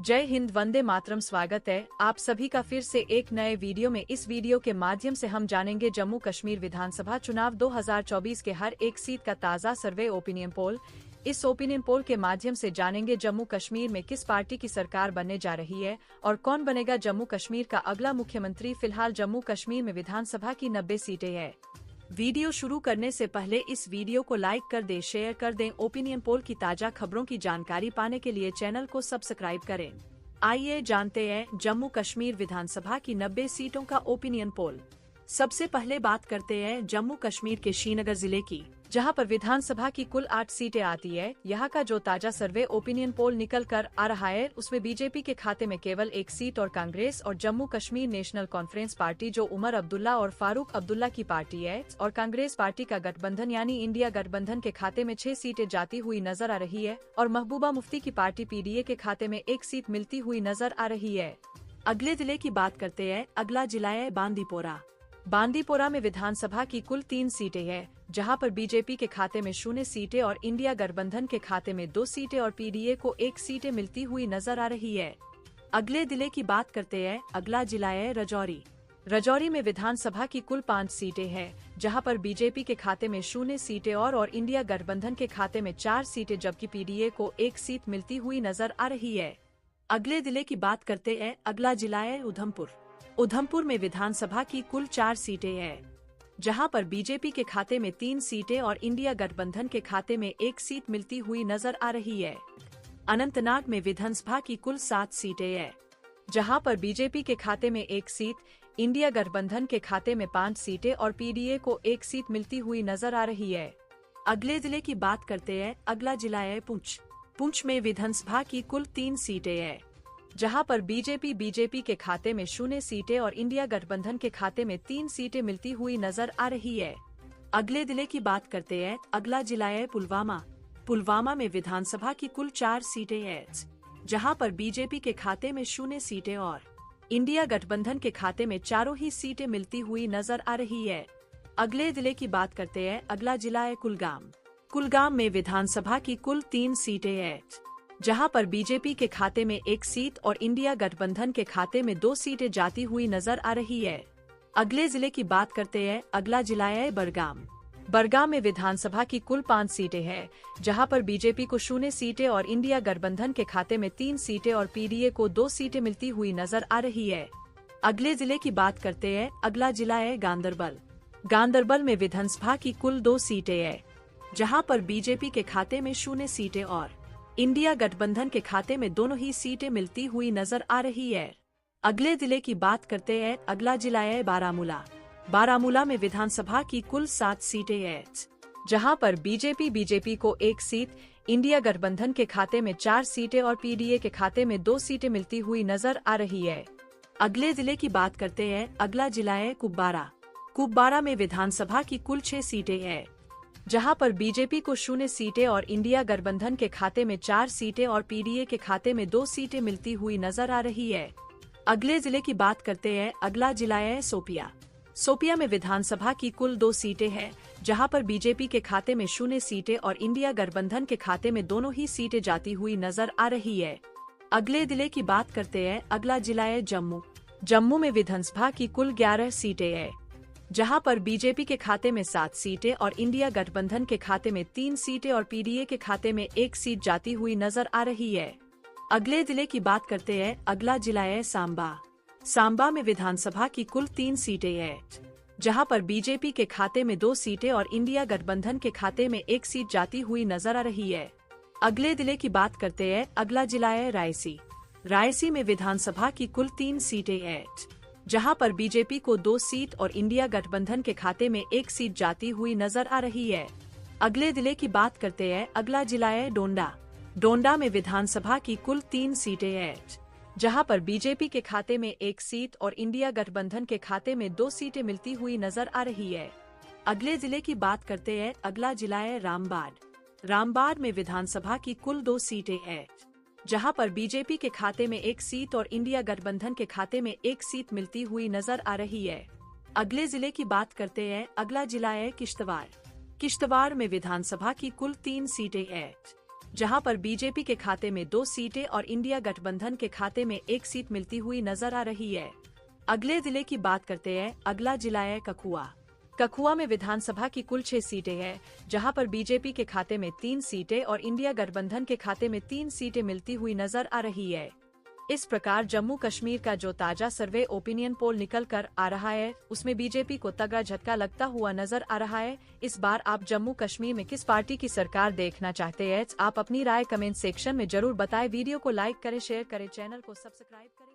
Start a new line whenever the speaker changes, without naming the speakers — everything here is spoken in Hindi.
जय हिंद, वंदे मातरम। स्वागत है आप सभी का फिर से एक नए वीडियो में। इस वीडियो के माध्यम से हम जानेंगे जम्मू कश्मीर विधानसभा चुनाव 2024 के हर एक सीट का ताज़ा सर्वे ओपिनियन पोल। इस ओपिनियन पोल के माध्यम से जानेंगे जम्मू कश्मीर में किस पार्टी की सरकार बनने जा रही है और कौन बनेगा जम्मू कश्मीर का अगला मुख्यमंत्री। फिलहाल जम्मू कश्मीर में विधानसभा की 90 सीटें हैं। वीडियो शुरू करने से पहले इस वीडियो को लाइक कर दें, शेयर कर दें। ओपिनियन पोल की ताज़ा खबरों की जानकारी पाने के लिए चैनल को सब्सक्राइब करें। आइए जानते हैं जम्मू कश्मीर विधानसभा की 90 सीटों का ओपिनियन पोल। सबसे पहले बात करते हैं जम्मू कश्मीर के श्रीनगर जिले की, जहां पर विधानसभा की कुल 8 सीटें आती है। यहाँ का जो ताजा सर्वे ओपिनियन पोल निकल कर आ रहा है उसमें बीजेपी के खाते में केवल 1 सीट और कांग्रेस और Jammu Kashmir national conference party जो उमर अब्दुल्ला और फारूक अब्दुल्ला की पार्टी है और कांग्रेस पार्टी का गठबंधन यानी इंडिया गठबंधन के खाते में 6 सीटें जाती हुई नजर आ रही है और महबूबा मुफ्ती की पार्टी पीडीए के खाते में 1 सीट मिलती हुई नजर आ रही है। अगले जिले की बात करते हैं। अगला जिला है बांदीपोरा। बांदीपोरा में विधानसभा की कुल 3 सीटें हैं, जहां पर बीजेपी के खाते में 0 सीटें और इंडिया गठबंधन के खाते में 2 सीटें और पीडीए को 1 सीटें मिलती हुई नजर आ रही है। अगले जिले की बात करते हैं। अगला जिला है राजौरी। राजौरी में विधानसभा की कुल 5 सीटें हैं, जहां पर बीजेपी के खाते में 0 सीटें और इंडिया गठबंधन के खाते में 4 सीटें जबकि पीडीए को 1 सीट मिलती हुई नजर आ रही है। अगले जिले की बात करते हैं। अगला जिला है उधमपुर। उधमपुर में विधानसभा की कुल 4 सीटें हैं, जहां पर बीजेपी के खाते में 3 सीटें और इंडिया गठबंधन के खाते में 1 सीट मिलती हुई नजर आ रही है। अनंतनाग में विधानसभा की कुल 7 सीटें हैं, जहां पर बीजेपी के खाते में 1 सीट, इंडिया गठबंधन के खाते में 5 सीटें और पीडीए को 1 सीट मिलती हुई नजर आ रही है। अगले जिले की बात करते हैं। अगला जिला है पुंछ। पुंछ में विधानसभा की कुल 3 सीटें हैं, जहां पर बीजेपी के खाते में 0 सीटें और इंडिया गठबंधन के खाते में 3 सीटें मिलती हुई नजर आ रही है। अगले जिले की बात करते हैं। अगला जिला है पुलवामा। पुलवामा में विधानसभा की कुल 4 सीटें हैं, जहां पर बीजेपी के खाते में 0 सीटें और इंडिया गठबंधन के खाते में चारों ही सीटें मिलती हुई नजर आ रही है। अगले जिले की बात करते हैं। अगला जिला है कुलगाम। कुलगाम में विधानसभा की कुल 3 सीटें हैं, जहां पर बीजेपी के खाते में 1 सीट और इंडिया गठबंधन के खाते में 2 सीटें जाती हुई नजर आ रही है। अगले जिले की बात करते हैं। अगला जिला है बड़गाम। बड़गाम में विधानसभा की कुल 5 सीटें हैं, जहां पर बीजेपी को 0 सीटें और इंडिया गठबंधन के खाते में 3 सीटें और पीडीए को 2 सीटें मिलती हुई नजर आ रही है। अगले जिले की बात करते हैं। अगला जिला है गांदरबल। गांदरबल में विधानसभा की कुल 2 सीटें हैं, जहां पर बीजेपी के खाते में 0 सीटें और इंडिया गठबंधन के खाते में दोनों ही सीटें मिलती हुई नजर आ रही है। अगले जिले की बात करते हैं। अगला जिला है बारामूला। बारामूला में विधानसभा की कुल 7 सीटें हैं, जहां पर बीजेपी को 1 सीट, इंडिया गठबंधन के खाते में 4 सीटें और पीडीए के खाते में 2 सीटें मिलती हुई नजर आ रही है। अगले जिले की बात करते हैं। अगला जिला है कुपवारा। कुपवारा में विधानसभा की कुल 6 सीटें हैं, जहां पर बीजेपी को 0 सीटें और इंडिया गठबंधन के खाते में 4 सीटें और पीडीए के खाते में 2 सीटें मिलती हुई नजर आ रही है। अगले जिले की बात करते हैं। अगला जिला है शोपिया। शोपिया में विधानसभा की कुल 2 सीटें हैं, जहां पर बीजेपी के खाते में 0 सीटें और इंडिया गठबंधन के खाते में दोनों ही सीटें जाती हुई नजर आ रही है। अगले जिले की बात करते हैं। अगला जिला है जम्मू। जम्मू में विधानसभा की कुल 11 सीटें हैं, जहां पर बीजेपी के खाते में 7 सीटें और इंडिया गठबंधन के खाते में 3 सीटें और पीडीए के खाते में 1 सीट जाती हुई नजर आ रही है। अगले जिले की बात करते हैं। अगला जिला है सांबा। सांबा में विधानसभा की कुल 3 सीटें हैं, जहां पर बीजेपी के खाते में 2 सीटें और इंडिया गठबंधन के खाते में 1 सीट जाती हुई नजर आ रही है। अगले जिले की बात करते हैं। अगला जिला है रायसी। रायसी में विधानसभा की कुल 3 सीटें हैं, जहां पर बीजेपी को 2 सीट और इंडिया गठबंधन के खाते में 1 सीट जाती हुई नजर आ रही है। अगले जिले की बात करते हैं। अगला जिला है डोंडा। डोंडा में विधानसभा की कुल 3 सीटें हैं, जहां पर बीजेपी के खाते में 1 सीट और इंडिया गठबंधन के खाते में 2 सीटें मिलती हुई नजर आ रही है। अगले जिले की बात करते हैं। अगला जिला है रामबाड़। रामबाड़ में विधानसभा की कुल 2 सीटें हैं, जहां पर बीजेपी के खाते में 1 सीट और इंडिया गठबंधन के खाते में 1 सीट मिलती हुई नजर आ रही है। अगले जिले की बात करते हैं। अगला जिला है किश्तवाड़। किश्तवाड़ में विधानसभा की कुल 3 सीटें हैं, जहां पर बीजेपी के खाते में 2 सीटें और इंडिया गठबंधन के खाते में 1 सीट मिलती हुई नजर आ रही है। अगले जिले की बात करते हैं। अगला जिला है कठुआ। कठुआ में विधानसभा की कुल 6 सीटें हैं, जहां पर बीजेपी के खाते में 3 सीटें और इंडिया गठबंधन के खाते में 3 सीटें मिलती हुई नजर आ रही है। इस प्रकार जम्मू कश्मीर का जो ताजा सर्वे ओपिनियन पोल निकल कर आ रहा है, उसमें बीजेपी को तगड़ा झटका लगता हुआ नजर आ रहा है। इस बार आप जम्मू कश्मीर में किस पार्टी की सरकार देखना चाहते हैं? आप अपनी राय कमेंट सेक्शन में जरूर बताएं। वीडियो को लाइक करें, शेयर करें, चैनल को सब्सक्राइब करें।